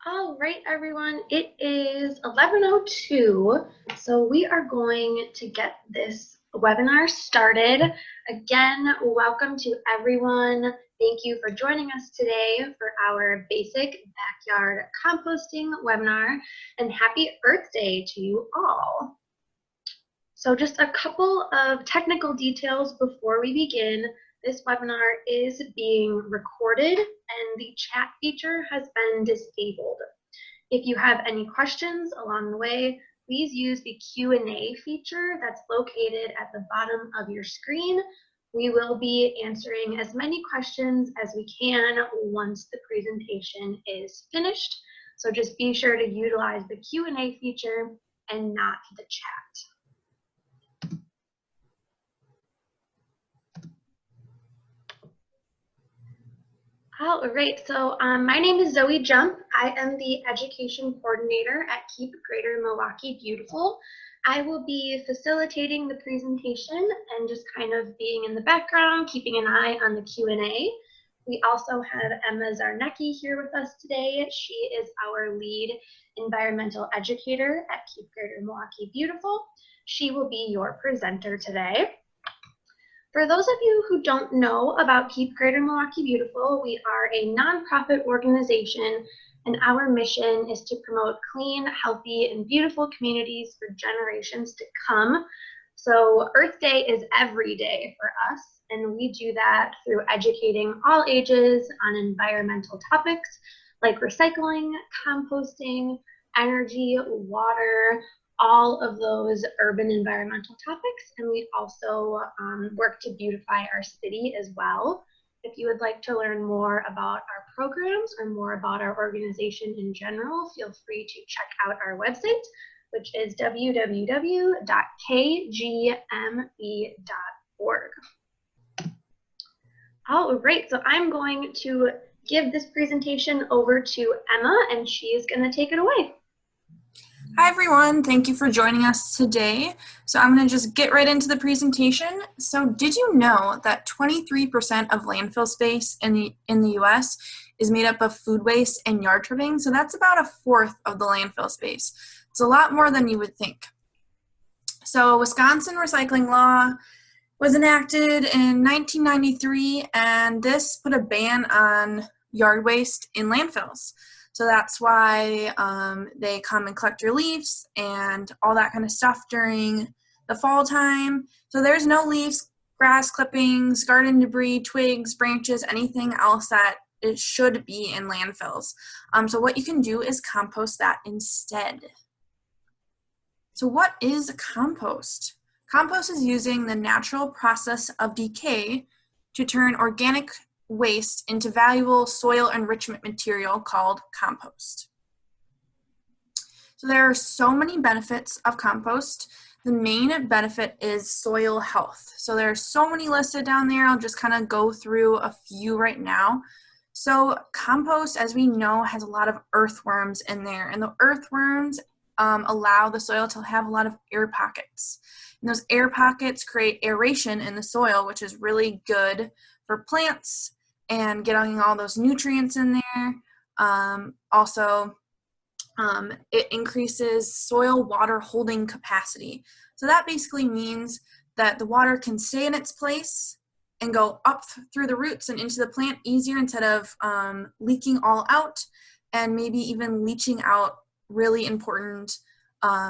All right, everyone, it is 11:02, so we are going to get this webinar started. Again, welcome to everyone. Thank you for joining us today for our basic backyard composting webinar, and happy Earth Day to you all. So just a couple of technical details before we begin. This webinar is being recorded and the chat feature has been disabled. If you have any questions along the way, please use the Q&A feature that's located at the bottom of your screen. We will be answering as many questions as we can once the presentation is finished. So just be sure to utilize the Q&A feature and not the chat. All right, so my name is Zoe Jump. I am the Education Coordinator at Keep Greater Milwaukee Beautiful. I will be facilitating the presentation and just kind of being in the background, keeping an eye on the Q&A. We also have Emma Zarnecki here with us today. She is our lead environmental educator at Keep Greater Milwaukee Beautiful. She will be your presenter today. For those of you who don't know about Keep Greater Milwaukee Beautiful, we are a nonprofit organization, and our mission is to promote clean, healthy, and beautiful communities for generations to come. So Earth Day is every day for us, and we do that through educating all ages on environmental topics like recycling, composting, energy, water, all of those urban environmental topics, and we also work to beautify our city as well. If you would like to learn more about our programs or more about our organization in general, feel free to check out our website, which is www.kgme.org. All right, so I'm going to give this presentation over to Emma, and she is going to take it away. Hi everyone, thank you for joining us today. So I'm going to just get right into the presentation. So did you know that 23% of landfill space in the US is made up of food waste and yard tripping? So that's about a fourth of the landfill space. It's a lot more than you would think. So Wisconsin recycling law was enacted in 1993, and this put a ban on yard waste in landfills. So that's why they come and collect your leaves and all that kind of stuff during the fall time. So there's no leaves, grass clippings, garden debris, twigs, branches, anything else that it should be in landfills. So what you can do is compost that instead. So what is compost? Compost is using the natural process of decay to turn organic waste into valuable soil enrichment material called compost. So there are so many benefits of compost. The main benefit is soil health. So there are so many listed down there. I'll just kind of go through a few right now. So compost, as we know, has a lot of earthworms in there, and the earthworms allow the soil to have a lot of air pockets. And those air pockets create aeration in the soil, which is really good for plants and getting all those nutrients in there. It increases soil water holding capacity. So that basically means that the water can stay in its place and go up through the roots and into the plant easier instead of leaking all out and maybe even leaching out really important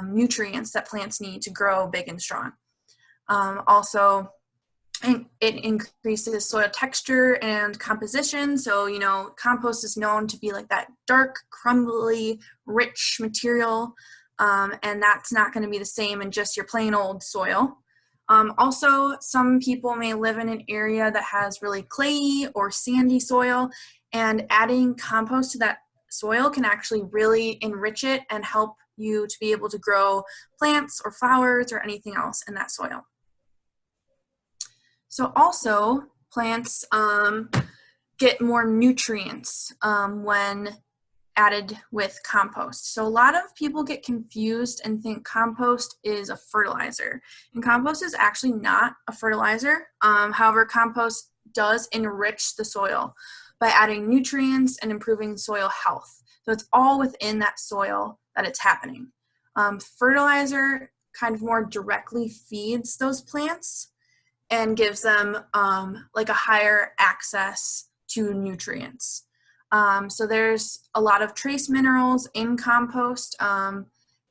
nutrients that plants need to grow big and strong. It increases soil texture and composition. So, you know, compost is known to be like that dark, crumbly, rich material, and that's not going to be the same in just your plain old soil. Also, some people may live in an area that has really clayey or sandy soil, and adding compost to that soil can actually really enrich it and help you to be able to grow plants or flowers or anything else in that soil. So also, plants get more nutrients when added with compost. So a lot of people get confused and think compost is a fertilizer. And compost is actually not a fertilizer. However, compost does enrich the soil. by adding nutrients and improving soil health. So it's all within that soil that it's happening. Fertilizer kind of more directly feeds those plants and gives them like a higher access to nutrients. So there's a lot of trace minerals in compost,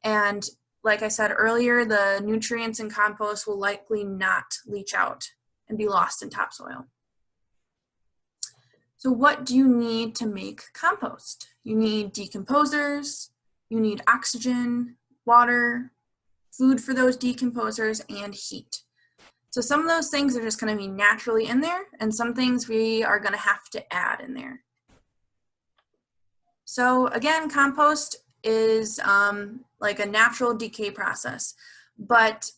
and like I said earlier, the nutrients in compost will likely not leach out and be lost in topsoil. So what do you need to make compost? You need decomposers, you need oxygen, water, food for those decomposers, and heat. So some of those things are just going to be naturally in there, and some things we are going to have to add in there. So again, compost is like a natural decay process, but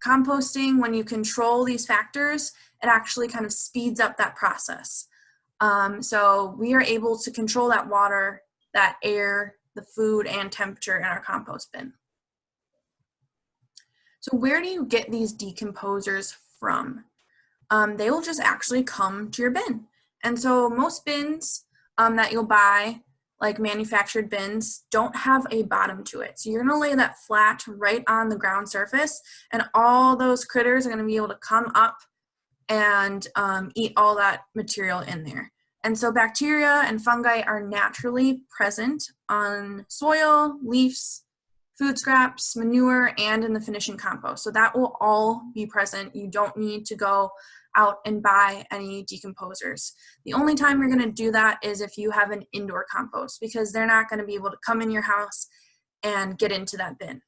composting, when you control these factors, it actually kind of speeds up that process. So we are able to control that water, that air, the food, and temperature in our compost bin. So where do you get these decomposers from? They will just actually come to your bin. And so most bins that you'll buy, like manufactured bins, don't have a bottom to it. So you're gonna lay that flat right on the ground surface, and all those critters are gonna be able to come up and eat all that material in there. And so bacteria and fungi are naturally present on soil, leaves, food scraps, manure, and in the finishing compost. So that will all be present. You don't need to go out and buy any decomposers. The only time you're going to do that is if you have an indoor compost, because they're not going to be able to come in your house and get into that bin.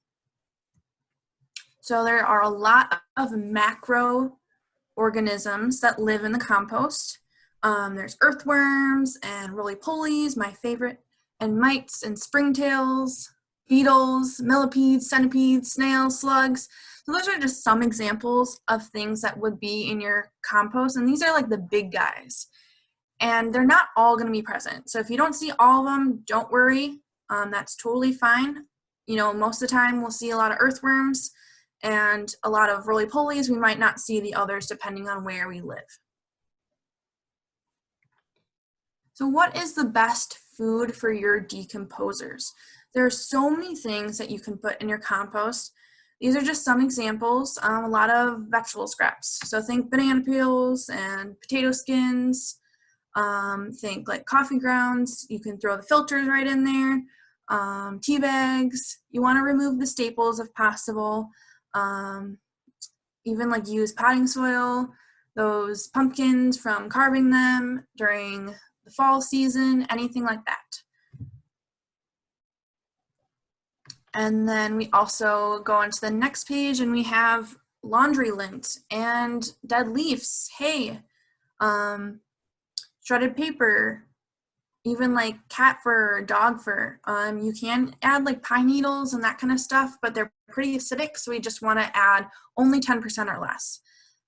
So there are a lot of macroorganisms that live in the compost. There's earthworms and roly-polies, my favorite, and mites and springtails, beetles, millipedes, centipedes, snails, slugs. So those are just some examples of things that would be in your compost, and these are like the big guys. And they're not all going to be present. So if you don't see all of them, don't worry. That's totally fine. You know, most of the time we'll see a lot of earthworms and a lot of roly-polies. We might not see the others depending on where we live. So what is the best food for your decomposers? There are so many things that you can put in your compost. These are just some examples. A lot of vegetable scraps. So think banana peels and potato skins. Think like coffee grounds. You can throw the filters right in there. Tea bags. You want to remove the staples if possible. Even like use potting soil. Those pumpkins from carving them during the fall season. Anything like that. And then we also go on to the next page and we have laundry lint and dead leaves, hay, shredded paper, even like cat fur, dog fur. You can add like pine needles and that kind of stuff, but they're pretty acidic, so we just want to add only 10% or less.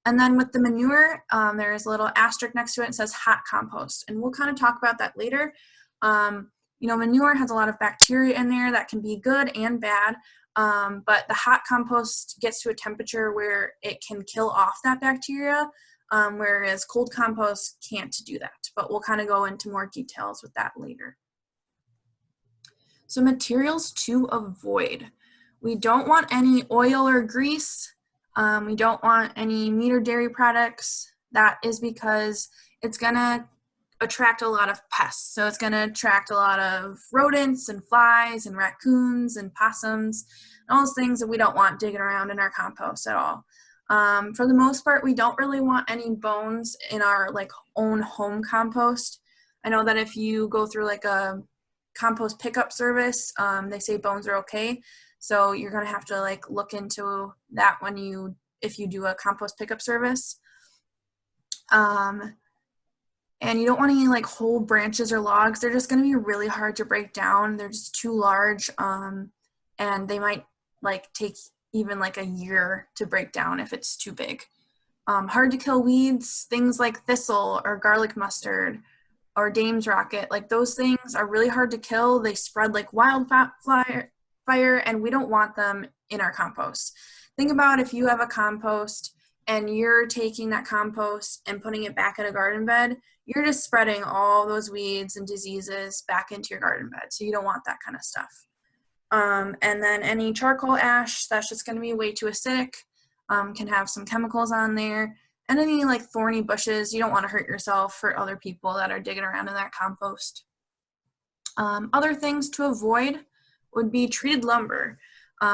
And then with the manure, there's a little asterisk next to it. It says hot compost, and we'll kind of talk about that later. You know, manure has a lot of bacteria in there that can be good and bad, but the hot compost gets to a temperature where it can kill off that bacteria, whereas cold compost can't do that. But we'll kind of go into more details with that later. So materials to avoid. We don't want any oil or grease. We don't want any meat or dairy products. That is because it's going to attract a lot of pests. So it's going to attract a lot of rodents and flies and raccoons and possums, and all those things that we don't want digging around in our compost at all. For the most part, we don't really want any bones in our like own home compost. I know that if you go through like a compost pickup service, they say bones are okay. So you're going to have to like look into that if you do a compost pickup service. And you don't want any like whole branches or logs. They're just going to be really hard to break down. They're just too large, and they might like take even like a year to break down if it's too big. Hard to kill weeds, things like thistle or garlic mustard or Dame's rocket, like those things are really hard to kill. They spread like wildfire, and we don't want them in our compost. Think about if you have a compost and you're taking that compost and putting it back in a garden bed, you're just spreading all those weeds and diseases back into your garden bed. So you don't want that kind of stuff. And then any charcoal ash, that's just going to be way too acidic, can have some chemicals on there. And any like thorny bushes, you don't want to hurt yourself or other people that are digging around in that compost. Other things to avoid would be treated lumber.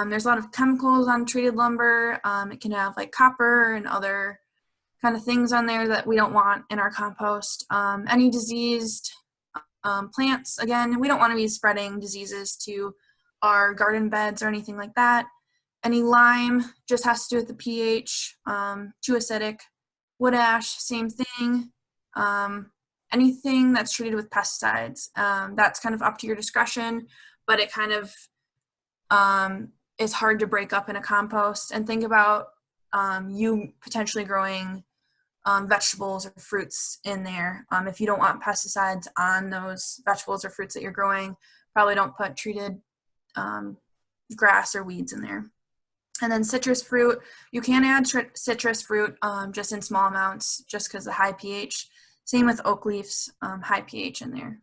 There's a lot of chemicals on treated lumber. It can have like copper and other kind of things on there that we don't want in our compost. Any diseased plants, again, we don't want to be spreading diseases to our garden beds or anything like that. Any lime just has to do with the pH, too acidic. Wood ash, same thing. Anything that's treated with pesticides, that's kind of up to your discretion, but it kind of is hard to break up in a compost. And think about you potentially growing vegetables or fruits in there. If you don't want pesticides on those vegetables or fruits that you're growing, probably don't put treated grass or weeds in there. And then citrus fruit, you can add citrus fruit just in small amounts just because of the high pH. Same with oak leaves, high pH in there.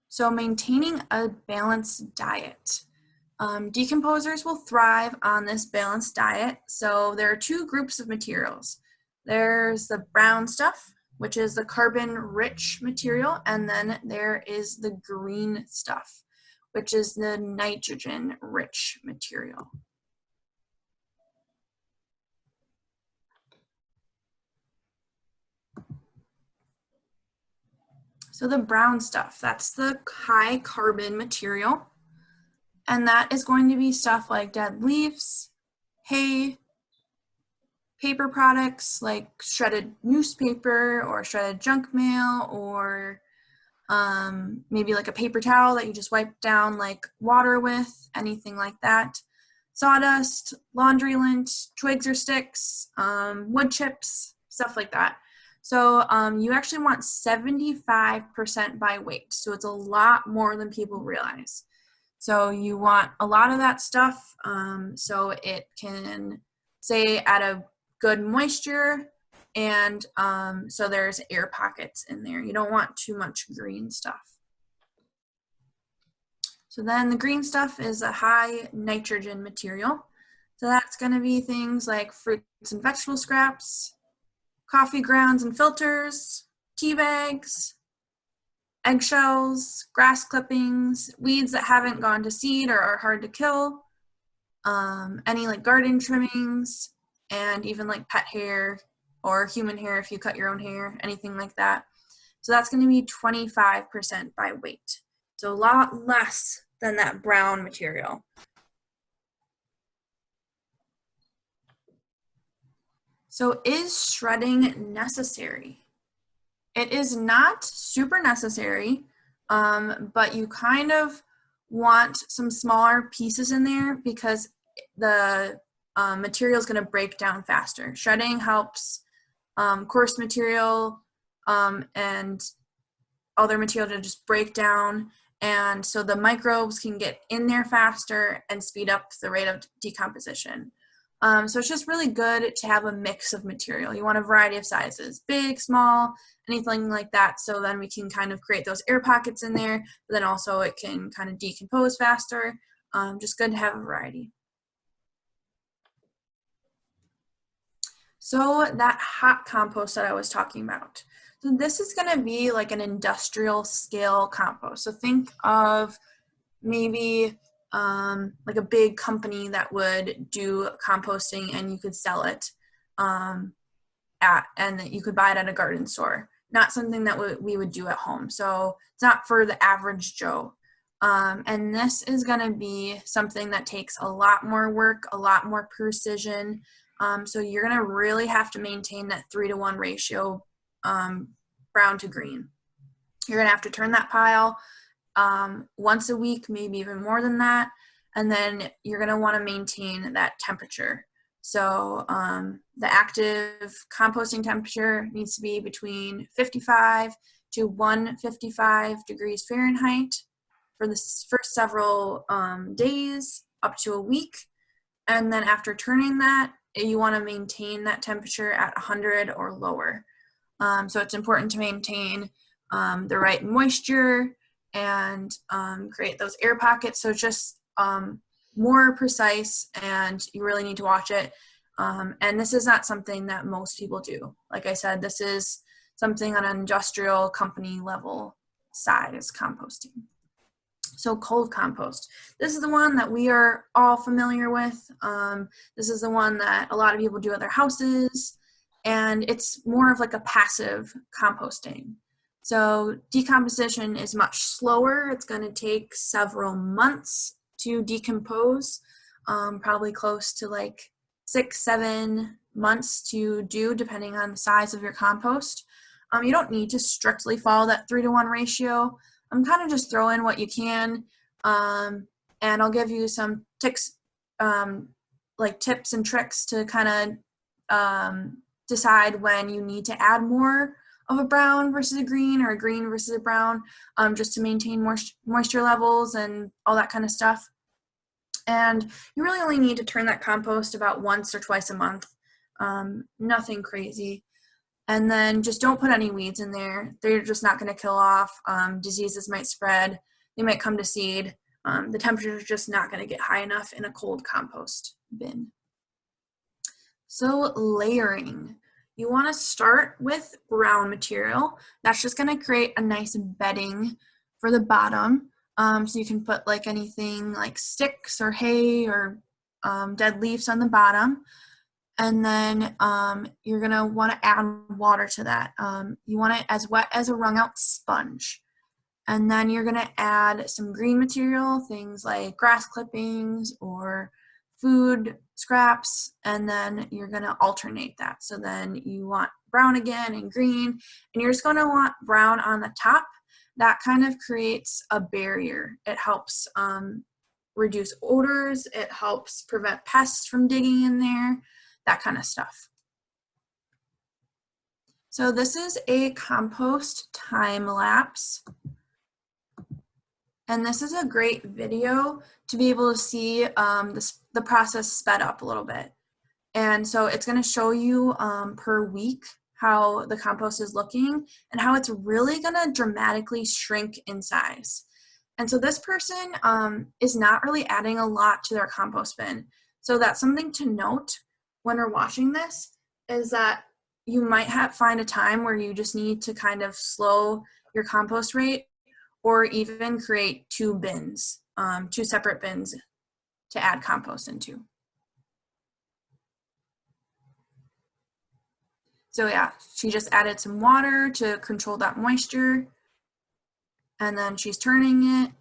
So maintaining a balanced diet. Decomposers will thrive on this balanced diet. So there are two groups of materials. There's the brown stuff, which is the carbon-rich material, and then there is the green stuff, which is the nitrogen-rich material. So the brown stuff, that's the high carbon material. And that is going to be stuff like dead leaves, hay, paper products like shredded newspaper or shredded junk mail, or maybe like a paper towel that you just wipe down like water with, anything like that. Sawdust, laundry lint, twigs or sticks, wood chips, stuff like that. So you actually want 75% by weight. So it's a lot more than people realize. So you want a lot of that stuff so it can stay at a good moisture, and so there's air pockets in there. You don't want too much green stuff. So then the green stuff is a high nitrogen material. So that's going to be things like fruits and vegetable scraps, coffee grounds and filters, tea bags, eggshells, grass clippings, weeds that haven't gone to seed or are hard to kill, any like garden trimmings, and even like pet hair or human hair if you cut your own hair, anything like that. So that's going to be 25% by weight. So a lot less than that brown material. So is shredding necessary? It is not super necessary, but you kind of want some smaller pieces in there because the material is going to break down faster. Shredding helps coarse material and other material to just break down, and so the microbes can get in there faster and speed up the rate of decomposition. So it's just really good to have a mix of material. You want a variety of sizes, big, small, anything like that, so then we can kind of create those air pockets in there, but then also it can kind of decompose faster. Just good to have a variety. So that hot compost that I was talking about. So this is going to be like an industrial scale compost. So think of maybe like a big company that would do composting and you could sell it and that you could buy it at a garden store. Not something that we would do at home. So it's not for the average Joe. And this is going to be something that takes a lot more work, a lot more precision. So you're going to really have to maintain that 3-to-1 ratio, brown to green. You're going to have to turn that pile once a week, maybe even more than that. And then you're going to want to maintain that temperature. So the active composting temperature needs to be between 55 to 155 degrees Fahrenheit for the first several days, up to a week. And then after turning that, you want to maintain that temperature at 100 or lower. So it's important to maintain the right moisture and create those air pockets. So it's just more precise, and you really need to watch it. And this is not something that most people do. Like I said, this is something on an industrial company level side is composting. So cold compost. This is the one that we are all familiar with. This is the one that a lot of people do at their houses, and it's more of like a passive composting. So decomposition is much slower. It's going to take several months to decompose, probably close to like 6-7 months to do, depending on the size of your compost. You don't need to strictly follow that 3-to-1 ratio. I'm kind of just throw in what you can, and I'll give you some tips, like tips and tricks to kind of decide when you need to add more of a brown versus a green, or a green versus a brown, just to maintain moisture levels and all that kind of stuff. And you really only need to turn that compost about once or twice a month, nothing crazy. And then just don't put any weeds in there. They're just not going to kill off. Diseases might spread. They might come to seed. The temperature is just not going to get high enough in a cold compost bin. So layering. You want to start with brown material. That's just going to create a nice bedding for the bottom. So you can put like anything like sticks or hay or dead leaves on the bottom. And then you're going to want to add water to that. You want it as wet as a wrung out sponge. And then you're going to add some green material, things like grass clippings or food scraps, and then you're going to alternate that. So then you want brown again and green, and you're just going to want brown on the top. That kind of creates a barrier. It helps reduce odors. It helps prevent pests from digging in there. That kind of stuff. So this is a compost time lapse. And this is a great video to be able to see the process sped up a little bit. And so it's going to show you per week how the compost is looking and how it's really going to dramatically shrink in size. And so this person is not really adding a lot to their compost bin. So that's something to note when we're watching this, is that you might find a time where you just need to kind of slow your compost rate, or even create 2 bins, 2 separate bins to add compost into. So yeah, she just added some water to control that moisture, and then she's turning it.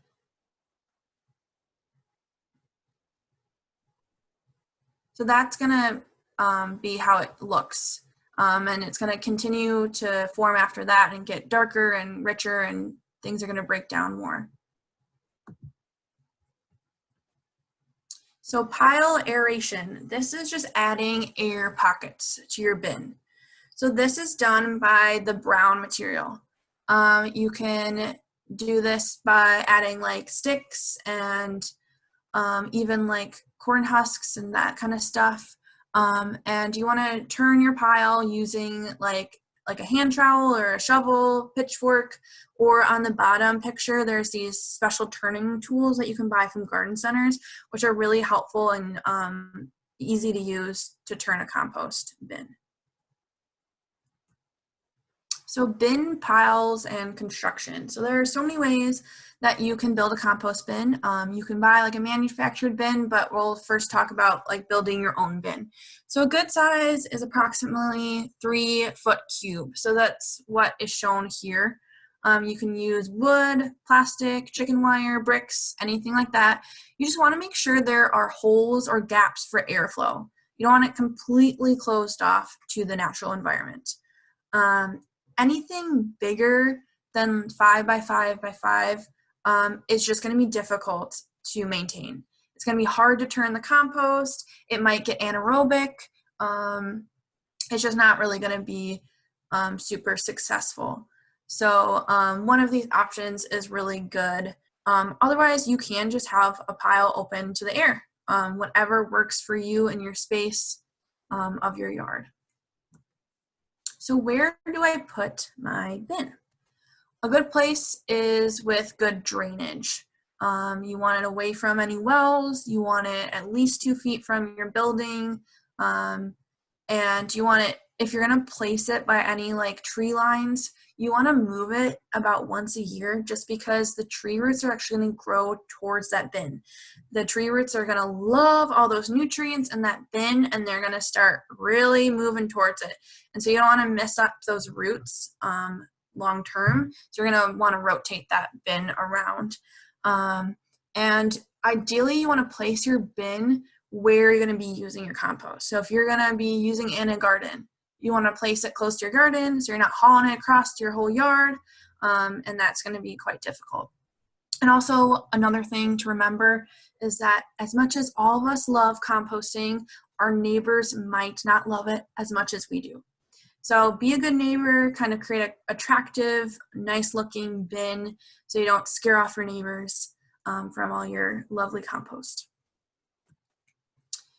So that's gonna be how it looks. And it's gonna continue to form after that and get darker and richer, and things are gonna break down more. So pile aeration. This is just adding air pockets to your bin. So this is done by the brown material. You can do this by adding like sticks and even like corn husks and that kind of stuff. And you want to turn your pile using like a hand trowel or a shovel, pitchfork, or on the bottom picture, there's these special turning tools that you can buy from garden centers, which are really helpful and easy to use to turn a compost bin. So bin piles and construction. So there are so many ways that you can build a compost bin. You can buy like a manufactured bin, but we'll first talk about like building your own bin. So a good size is approximately 3-foot cube. So that's what is shown here. You can use wood, plastic, chicken wire, bricks, anything like that. You just want to make sure there are holes or gaps for airflow. You don't want it completely closed off to the natural environment. Anything bigger than 5 by 5 by 5 is just going to be difficult to maintain. It's going to be hard to turn the compost. It might get anaerobic. It's just not really going to be super successful. So one of these options is really good. Otherwise, you can just have a pile open to the air. Whatever works for you in your space of your yard. So where do I put my bin? A good place is with good drainage. You want it away from any wells, you want it at least 2 feet from your building, and you want it, if you're gonna place it by any like tree lines, you wanna move it about once a year just because the tree roots are actually gonna grow towards that bin. The tree roots are gonna love all those nutrients in that bin and they're gonna start really moving towards it. And so you don't wanna mess up those roots long term. So you're gonna wanna rotate that bin around. And ideally you wanna place your bin where you're going to be using your compost. So if you're going to be using it in a garden, you want to place it close to your garden so you're not hauling it across your whole yard, and that's going to be quite difficult. And also another thing to remember is that as much as all of us love composting, our neighbors might not love it as much as we do. So be a good neighbor, kind of create an attractive, nice looking bin so you don't scare off your neighbors from all your lovely compost.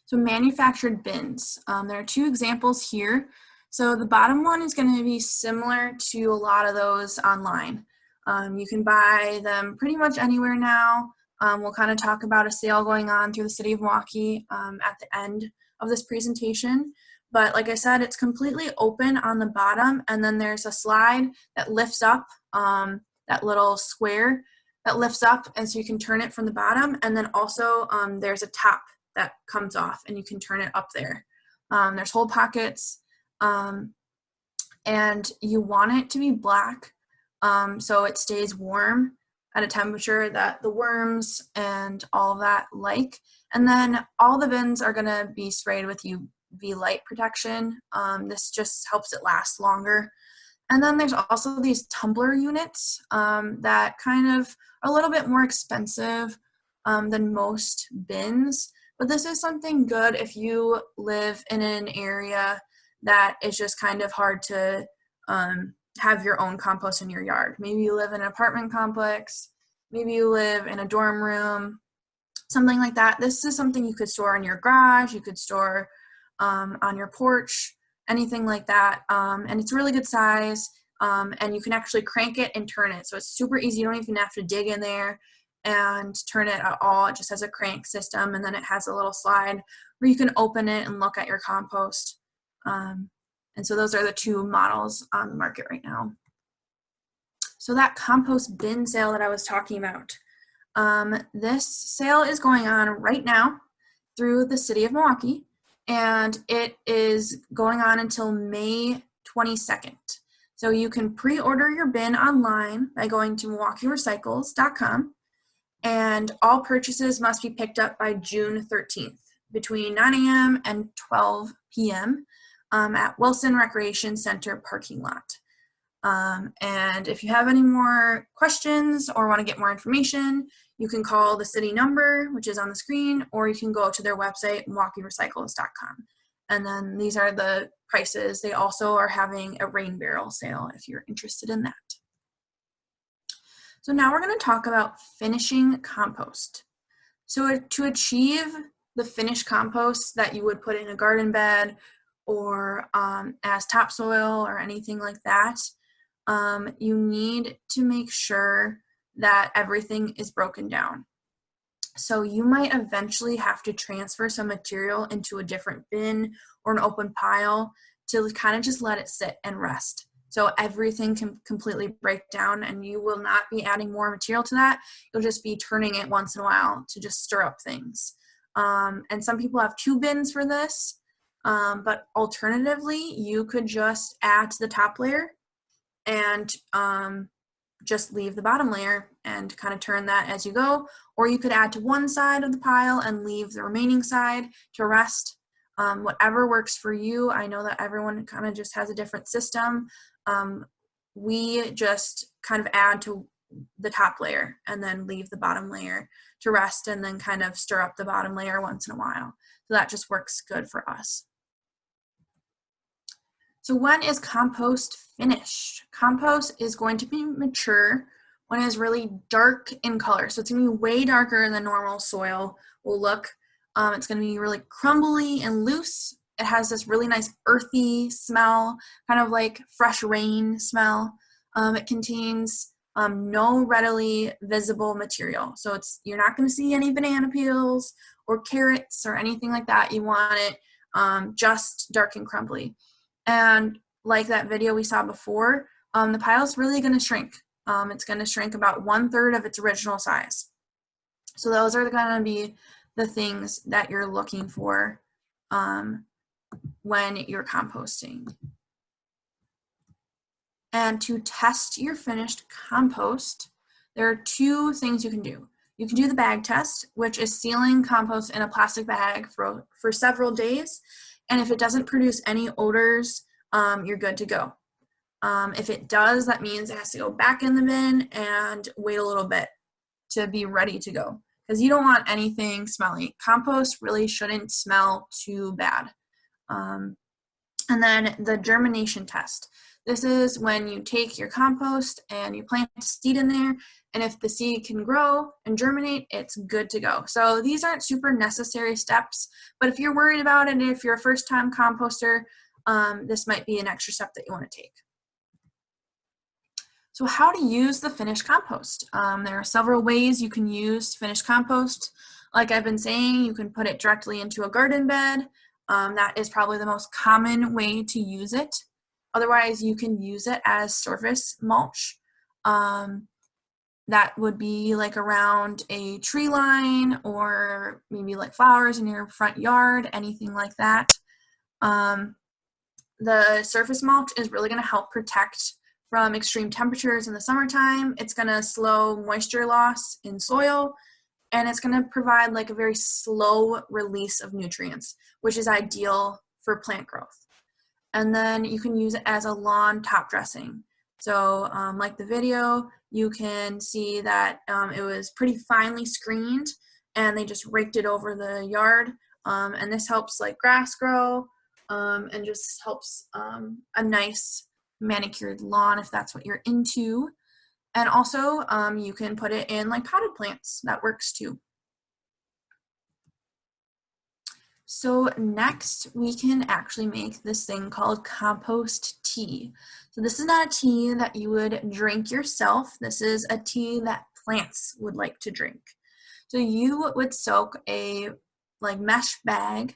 So manufactured bins. There are 2 examples here. So the bottom one is going to be similar to a lot of those online. You can buy them pretty much anywhere now. We'll kind of talk about a sale going on through the city of Milwaukee at the end of this presentation. But like I said, it's completely open on the bottom, and then there's a slide that lifts up, that little square that lifts up, and so you can turn it from the bottom, and then also there's a top that comes off and you can turn it up there. There's hole pockets, and you want it to be black so it stays warm at a temperature that the worms and all that like. And then all the bins are gonna be sprayed with UV light protection. This just helps it last longer. And then there's also these tumbler units that kind of are a little bit more expensive than most bins. But this is something good if you live in an area that is just kind of hard to have your own compost in your yard. Maybe you live in an apartment complex, maybe you live in a dorm room, something like that. This is something you could store in your garage, you could store on your porch, anything like that. And it's really good size, and you can actually crank it and turn it. So it's super easy, you don't even have to dig in there and turn it at all. It just has a crank system, and then it has a little slide where you can open it and look at your compost. And so those are the 2 models on the market right now. So that compost bin sale that I was talking about, this sale is going on right now through the city of Milwaukee, and it is going on until May 22nd. So you can pre-order your bin online by going to MilwaukeeRecycles.com. And all purchases must be picked up by June 13th between 9 a.m. and 12 p.m. At Wilson Recreation Center parking lot. And if you have any more questions or want to get more information, you can call the city number, which is on the screen, or you can go to their website, MilwaukeeRecycles.com. And then these are the prices. They also are having a rain barrel sale if you're interested in that. So now we're going to talk about finishing compost. So to achieve the finished compost that you would put in a garden bed or as topsoil or anything like that, you need to make sure that everything is broken down. So you might eventually have to transfer some material into a different bin or an open pile to kind of just let it sit and rest. So everything can completely break down, and you will not be adding more material to that. You'll just be turning it once in a while to just stir up things. And some people have 2 bins for this, but alternatively, you could just add to the top layer and just leave the bottom layer and kind of turn that as you go. Or you could add to one side of the pile and leave the remaining side to rest. Whatever works for you. I know that everyone kind of just has a different system. We just kind of add to the top layer and then leave the bottom layer to rest, and then kind of stir up the bottom layer once in a while. So that just works good for us. So when is compost finished? Compost is going to be mature when it is really dark in color. So it's going to be way darker than normal soil will look. It's going to be really crumbly and loose, It has this really nice earthy smell, kind of like fresh rain smell. It contains no readily visible material. So you're not going to see any banana peels or carrots or anything like that. You want it just dark and crumbly. And like that video we saw before, the pile is really going to shrink. It's going to shrink about 1/3 of its original size. So those are going to be the things that you're looking for when you're composting. And to test your finished compost, there are 2 things you can do. You can do the bag test, which is sealing compost in a plastic bag for several days. And if it doesn't produce any odors, you're good to go. If it does, that means it has to go back in the bin and wait a little bit to be ready to go, because you don't want anything smelly. Compost really shouldn't smell too bad. And then the germination test. This is when you take your compost and you plant a seed in there, and if the seed can grow and germinate, it's good to go. So these aren't super necessary steps, but if you're worried about it, and if you're a first-time composter, this might be an extra step that you want to take. So how to use the finished compost. There are several ways you can use finished compost. Like I've been saying, you can put it directly into a garden bed. That is probably the most common way to use it. Otherwise, you can use it as surface mulch. That would be like around a tree line, or maybe like flowers in your front yard, anything like that. The surface mulch is really going to help protect from extreme temperatures in the summertime. It's going to slow moisture loss in soil, and it's going to provide like a very slow release of nutrients, which is ideal for plant growth. And then you can use it as a lawn top dressing. So like the video, you can see that it was pretty finely screened, and they just raked it over the yard. And this helps like grass grow, and just helps a nice manicured lawn if that's what you're into. And also you can put it in like potted plants. That works too. So next we can actually make this thing called compost tea. So this is not a tea that you would drink yourself. This is a tea that plants would like to drink. So you would soak a like mesh bag.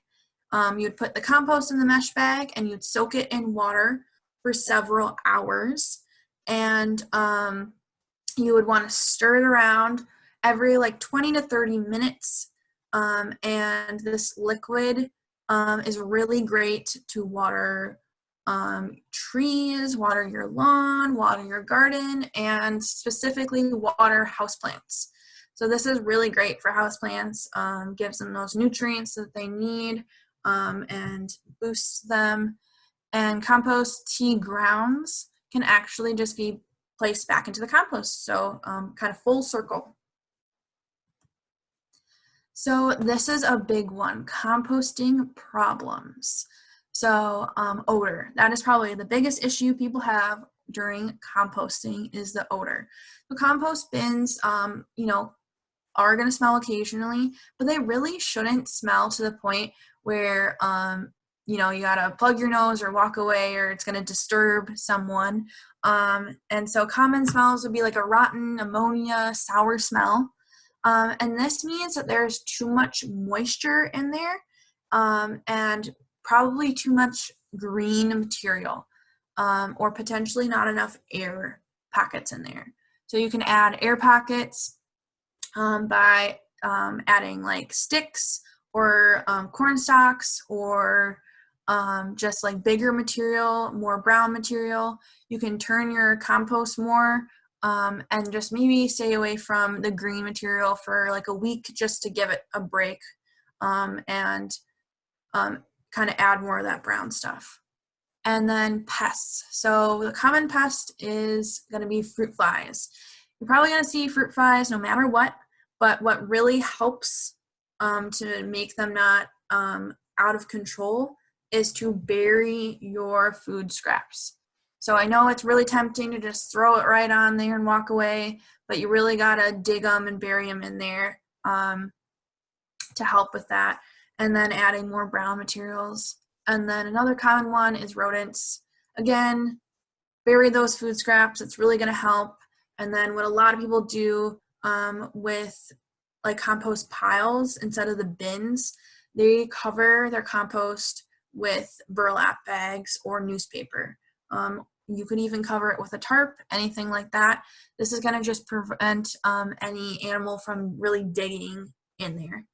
You'd put the compost in the mesh bag, and you'd soak it in water for several hours. And you would want to stir it around every like 20 to 30 minutes. And this liquid is really great to water trees, water your lawn, water your garden, and specifically water houseplants. So this is really great for houseplants, gives them those nutrients that they need, and boosts them. And compost tea grounds can actually just be placed back into the compost, so kind of full circle. So this is a big one, composting problems. So odor, that is probably the biggest issue people have during composting, is the odor. The compost bins, you know, are going to smell occasionally, but they really shouldn't smell to the point where, you know, you gotta plug your nose or walk away, or it's going to disturb someone. And so common smells would be like a rotten ammonia, sour smell. And this means that there's too much moisture in there, and probably too much green material, or potentially not enough air pockets in there. So you can add air pockets by adding like sticks or corn stalks, or just like bigger material, more brown material. You can turn your compost more, and just maybe stay away from the green material for like a week, just to give it a break, and kind of add more of that brown stuff. And then pests. So the common pest is going to be fruit flies. You're probably going to see fruit flies no matter what, but what really helps to make them not out of control is to bury your food scraps. So I know it's really tempting to just throw it right on there and walk away, but you really gotta dig them and bury them in there to help with that. And then adding more brown materials And then another common one is rodents. Again, bury those food scraps. It's really going to help. And then what a lot of people do with like compost piles instead of the bins, they cover their compost with burlap bags or newspaper. You could even cover it with a tarp, anything like that. This is going to just prevent any animal from really digging in there.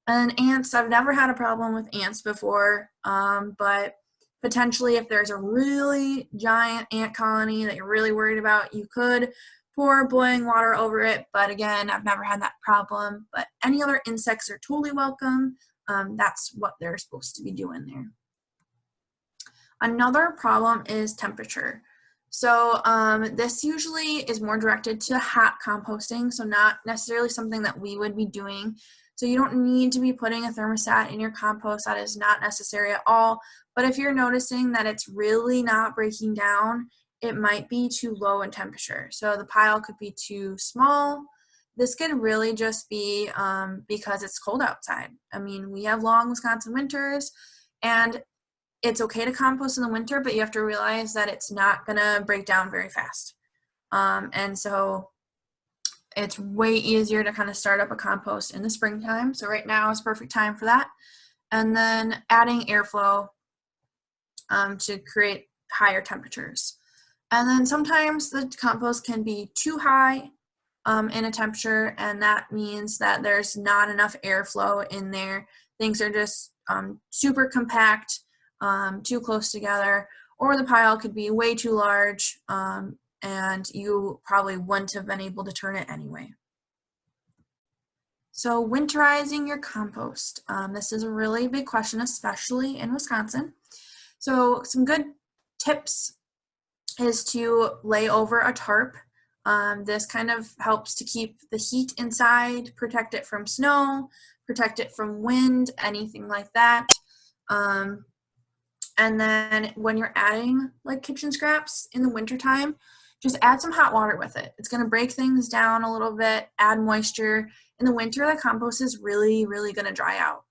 And ants, I've never had a problem with ants before, but potentially if there's a really giant ant colony that you're really worried about, you could pour boiling water over it. But again, I've never had that problem. But any other insects are totally welcome. That's what they're supposed to be doing there. Another problem is temperature. So this usually is more directed to hot composting, so not necessarily something that we would be doing. So you don't need to be putting a thermostat in your compost. That is not necessary at all. But if you're noticing that it's really not breaking down, it might be too low in temperature. So the pile could be too small. This could really just be because it's cold outside. I mean, we have long Wisconsin winters, and it's okay to compost in the winter, but you have to realize that it's not gonna break down very fast. And so it's way easier to kind of start up a compost in the springtime. So right now is perfect time for that. And then adding airflow to create higher temperatures. And then sometimes the compost can be too high in a temperature, and that means that there's not enough airflow in there. Things are just super compact, too close together, or the pile could be way too large, and you probably wouldn't have been able to turn it anyway. So winterizing your compost. This is a really big question, especially in Wisconsin. So some good tips is to lay over a tarp. This kind of helps to keep the heat inside, protect it from snow, protect it from wind, anything like that. And then when you're adding like kitchen scraps in the wintertime, just add some hot water with it. It's going to break things down a little bit, add moisture. In the winter, the compost is really, really going to dry out.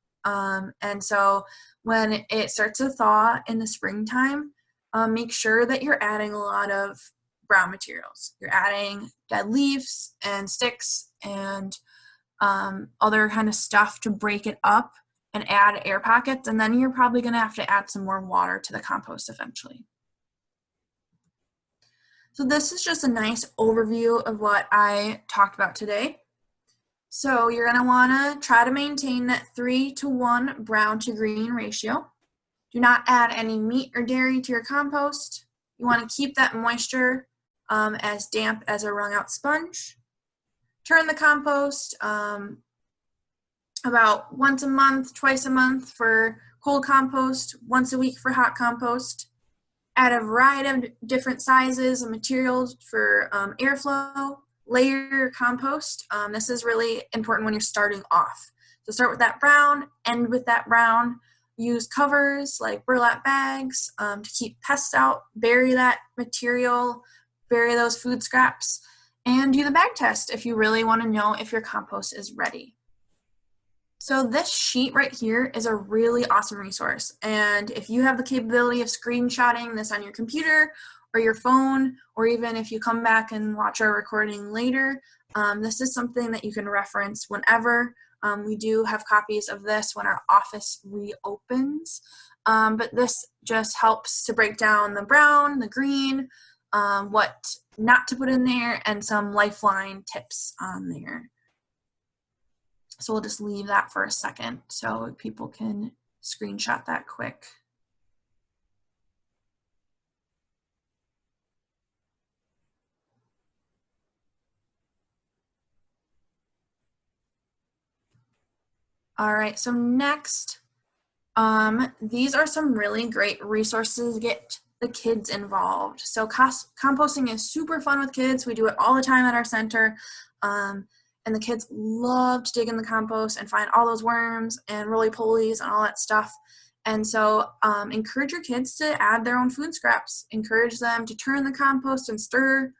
And so when it starts to thaw in the springtime, make sure that you're adding a lot of brown materials. You're adding dead leaves and sticks and other kind of stuff to break it up and add air pockets, and then you're probably going to have to add some more water to the compost eventually. So this is just a nice overview of what I talked about today. So you're going to want to try to maintain that 3-to-1 brown to green ratio. Do not add any meat or dairy to your compost. You want to keep that moisture as damp as a wrung out sponge. Turn the compost about once a month, twice a month for cold compost, once a week for hot compost. Add a variety of different sizes and materials for airflow. Layer your compost. This is really important when you're starting off. So start with that brown, end with that brown. Use covers like burlap bags to keep pests out. Bury that material, bury those food scraps, and do the bag test if you really want to know if your compost is ready. So this sheet right here is a really awesome resource, and if you have the capability of screenshotting this on your computer or your phone, or even if you come back and watch our recording later, this is something that you can reference whenever. We do have copies of this when our office reopens, but this just helps to break down the brown, the green, what not to put in there, and some lifeline tips on there. So we'll just leave that for a second so people can screenshot that quick. All right, so next, these are some really great resources to get the kids involved. So composting is super fun with kids. We do it all the time at our center. And the kids love to dig in the compost and find all those worms and roly-polies and all that stuff. And so encourage your kids to add their own food scraps. Encourage them to turn the compost and stir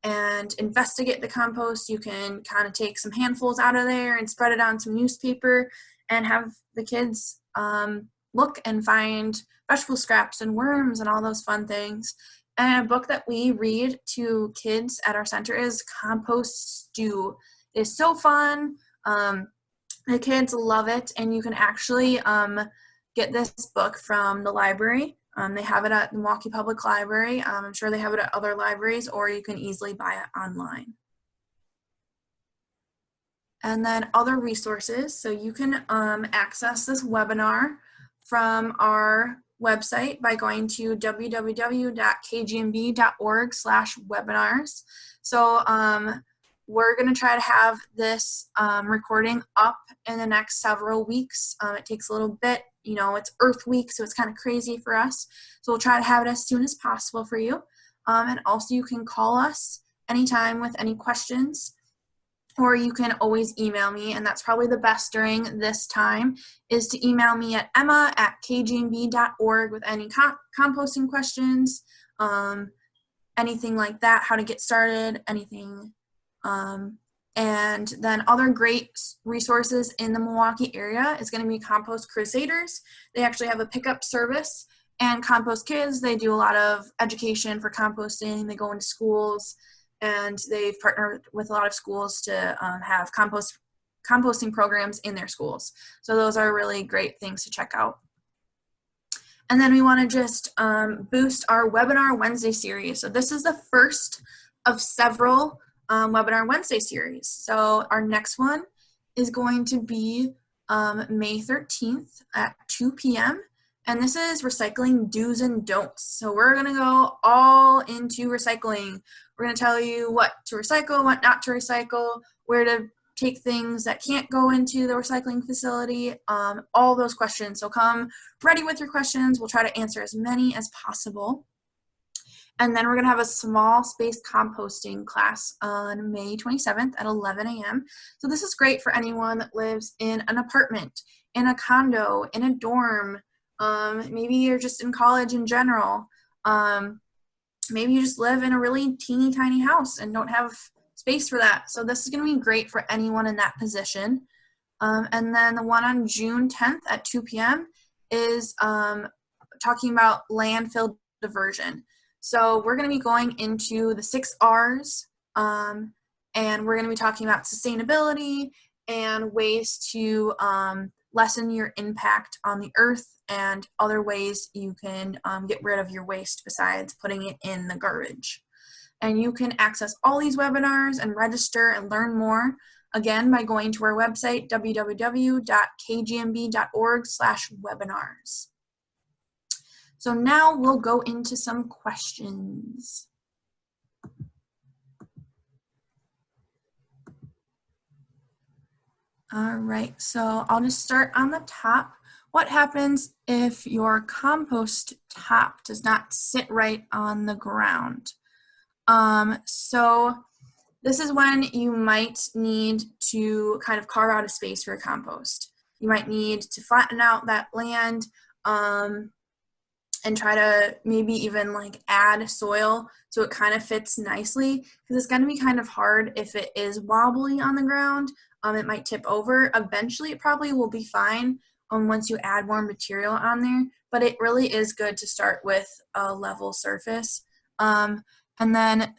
and investigate the compost. You can kind of take some handfuls out of there and spread it on some newspaper and have the kids look and find vegetable scraps and worms and all those fun things. And a book that we read to kids at our center is Compost Stew. It's so fun. The kids love it, and you can actually get this book from the library. They have it at the Milwaukee Public Library. I'm sure they have it at other libraries, or you can easily buy it online. And then other resources. So you can access this webinar from our website by going to www.kgmb.org/webinars. So we're going to try to have this recording up in the next several weeks. It takes a little bit, you know, it's Earth Week, so it's kind of crazy for us. So we'll try to have it as soon as possible for you. And also you can call us anytime with any questions, or you can always email me, and that's probably the best during this time, is to email me at emma@kgmb.org with any composting questions, anything like that, how to get started, anything. And then other great resources in the Milwaukee area is going to be Compost Crusaders. They actually have a pickup service, and Compost Kids, they do a lot of education for composting. They go into schools, and they've partnered with a lot of schools to have composting programs in their schools. So those are really great things to check out. And then we want to just boost our Webinar Wednesday series. So this is the first of several Webinar Wednesday series. So our next one is going to be May 13th at 2 p.m. And this is recycling do's and don'ts. So we're going to go all into recycling. We're going to tell you what to recycle, what not to recycle, where to take things that can't go into the recycling facility, all those questions. So come ready with your questions. We'll try to answer as many as possible. And then we're going to have a small space composting class on May 27th at 11 a.m. So this is great for anyone that lives in an apartment, in a condo, in a dorm. Maybe you're just in college in general. Maybe you just live in a really teeny tiny house and don't have space for that. So this is going to be great for anyone in that position. And then the one on June 10th at 2 p.m. is talking about landfill diversion. So we're going to be going into the 6 R's, and we're going to be talking about sustainability and ways to lessen your impact on the earth and other ways you can get rid of your waste besides putting it in the garbage. And you can access all these webinars and register and learn more, again, by going to our website, www.kgmb.org/webinars. So now we'll go into some questions. All right, so I'll just start on the top. What happens if your compost top does not sit right on the ground? So this is when you might need to kind of carve out a space for a compost. You might need to flatten out that land, and try to maybe even like add soil so it kind of fits nicely, because it's going to be kind of hard if it is wobbly on the ground. It might tip over. Eventually it probably will be fine once you add more material on there, but it really is good to start with a level surface. And then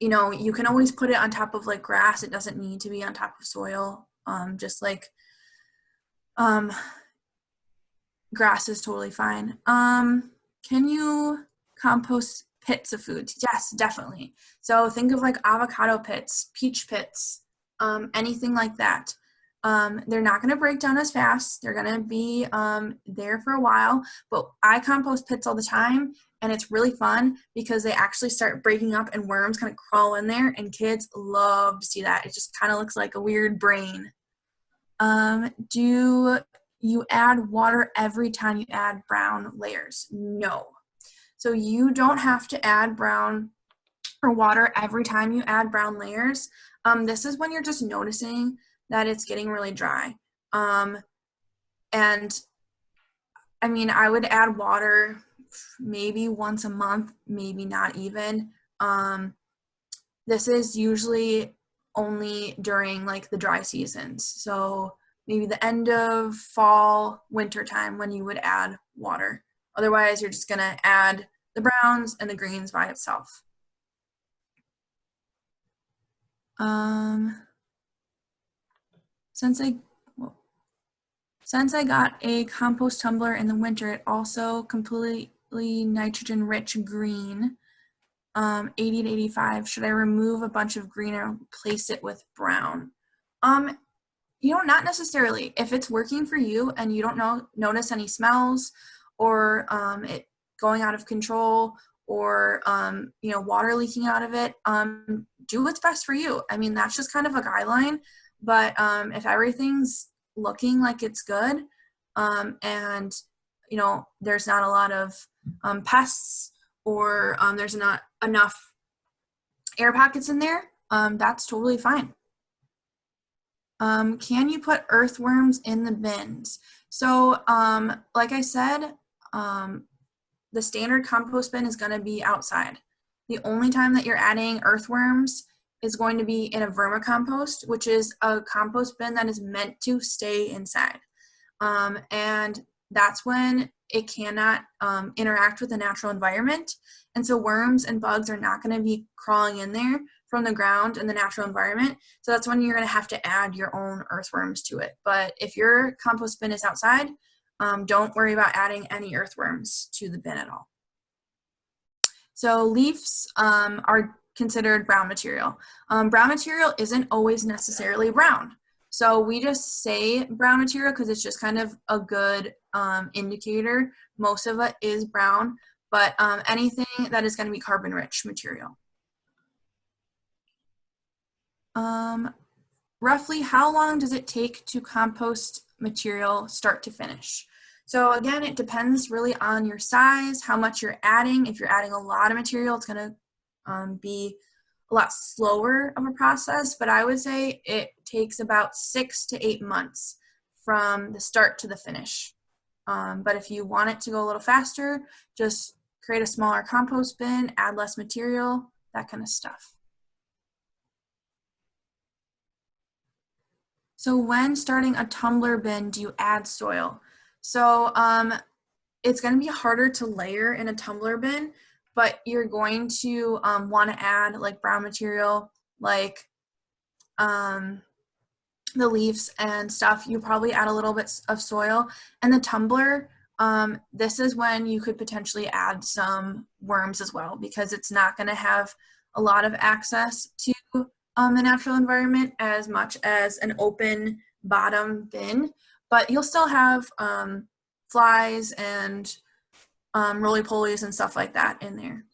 you know, you can always put it on top of like grass. It doesn't need to be on top of soil. Just like grass is totally fine. Can you compost pits of foods? Yes, definitely. So think of like avocado pits, peach pits, anything like that. They're not going to break down as fast. They're going to be there for a while, but I compost pits all the time, and it's really fun because they actually start breaking up and worms kind of crawl in there, and kids love to see that. It just kind of looks like a weird brain. Do you add water every time you add brown layers? No. So you don't have to add brown or water every time you add brown layers. This is when you're just noticing that it's getting really dry. And I mean, I would add water maybe once a month, maybe not even. This is usually only during like the dry seasons. So maybe the end of fall, winter time when you would add water. Otherwise, you're just going to add the browns and the greens by itself. Since I got a compost tumbler in the winter, it also completely nitrogen rich green, 80 to 85. Should I remove a bunch of green and replace it with brown? Not necessarily. If it's working for you and you don't notice any smells or it going out of control or water leaking out of it, do what's best for you. I mean, that's just kind of a guideline. But if everything's looking like it's good and there's not a lot of pests or there's not enough air pockets in there, that's totally fine. Can you put earthworms in the bins? So, like I said, the standard compost bin is going to be outside. The only time that you're adding earthworms is going to be in a vermicompost, which is a compost bin that is meant to stay inside. And that's when it cannot interact with the natural environment. And so worms and bugs are not going to be crawling in there from the ground in the natural environment. So that's when you're going to have to add your own earthworms to it. But if your compost bin is outside, don't worry about adding any earthworms to the bin at all. So leaves are considered brown material. Brown material isn't always necessarily brown. So we just say brown material because it's just kind of a good indicator. Most of it is brown, but anything that is going to be carbon rich material. Roughly how long does it take to compost material start to finish? So again, it depends really on your size, how much you're adding. If you're adding a lot of material, it's going to be a lot slower of a process, but I would say it takes about 6 to 8 months from the start to the finish. But if you want it to go a little faster, just create a smaller compost bin, add less material, that kind of stuff. So when starting a tumbler bin, do you add soil? So it's going to be harder to layer in a tumbler bin, but you're going to want to add like brown material, like the leaves and stuff. You probably add a little bit of soil. And the tumbler, this is when you could potentially add some worms as well, because it's not going to have a lot of access to the natural environment as much as an open bottom bin, but you'll still have flies and roly-polies and stuff like that in there.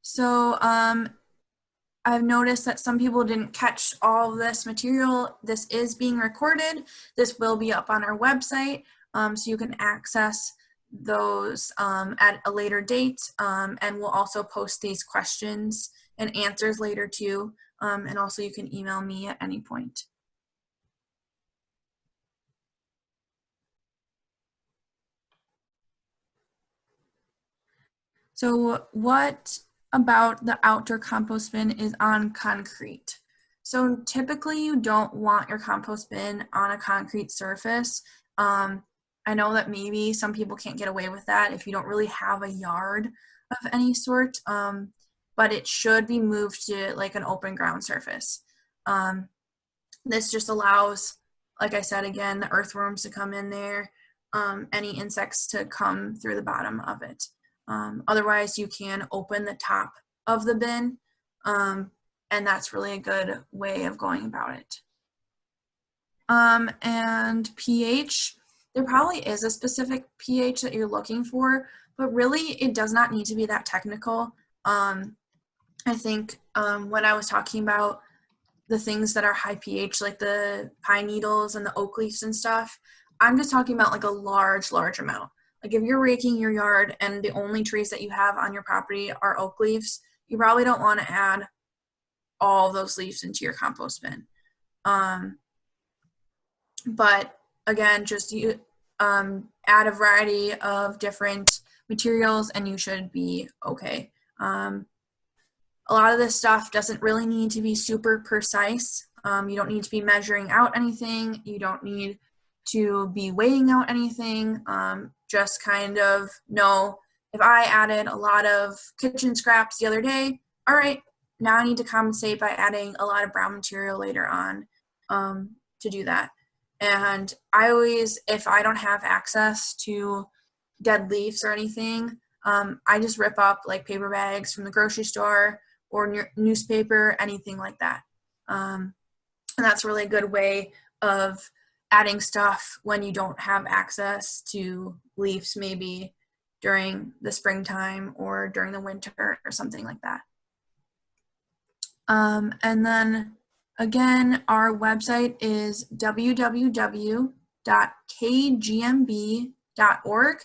So I've noticed that some people didn't catch all of this material. This is being recorded. This will be up on our website, so you can access those at a later date, and we'll also post these questions and answers later too, and also you can email me at any point. So what about the outdoor compost bin is on concrete? So typically you don't want your compost bin on a concrete surface. I know that maybe some people can't get away with that if you don't really have a yard of any sort, but it should be moved to like an open ground surface. This just allows, like I said again, the earthworms to come in there, any insects to come through the bottom of it. Otherwise, you can open the top of the bin, and that's really a good way of going about it. And pH, there probably is a specific pH that you're looking for, but really it does not need to be that technical. I think when I was talking about the things that are high pH, like the pine needles and the oak leaves and stuff, I'm just talking about like a large amount. Like if you're raking your yard and the only trees that you have on your property are oak leaves, you probably don't want to add all those leaves into your compost bin. But again, just add a variety of different materials and you should be okay. A lot of this stuff doesn't really need to be super precise. You don't need to be measuring out anything. You don't need to be weighing out anything. Just kind of know, if I added a lot of kitchen scraps the other day, all right, now I need to compensate by adding a lot of brown material later on to do that. And I always, if I don't have access to dead leaves or anything, I just rip up like paper bags from the grocery store or newspaper, anything like that. And that's a really good way of adding stuff when you don't have access to leaves, maybe during the springtime or during the winter or something like that. And then again, our website is www.kgmb.org,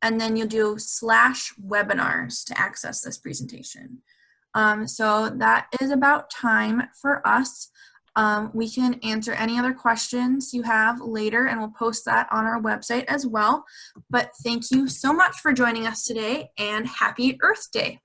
and then you'll do /webinars to access this presentation. So that is about time for us. We can answer any other questions you have later, and we'll post that on our website as well. But thank you so much for joining us today, and happy Earth Day.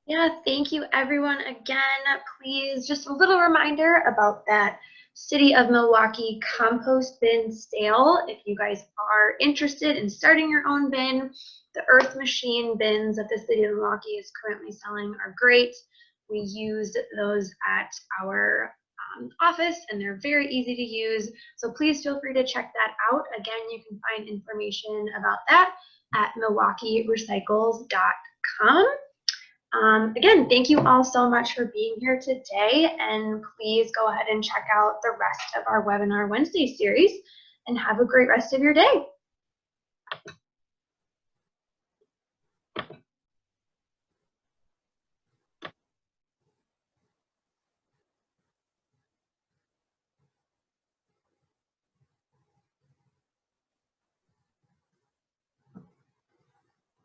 Yeah, thank you everyone again. Please, just a little reminder about that City of Milwaukee compost bin sale. If you guys are interested in starting your own bin, the Earth Machine bins that the City of Milwaukee is currently selling are great. We use those at our office, and they're very easy to use. So please feel free to check that out. Again, you can find information about that at milwaukeerecycles.com. Again, thank you all so much for being here today, and please go ahead and check out the rest of our Webinar Wednesday series, and have a great rest of your day.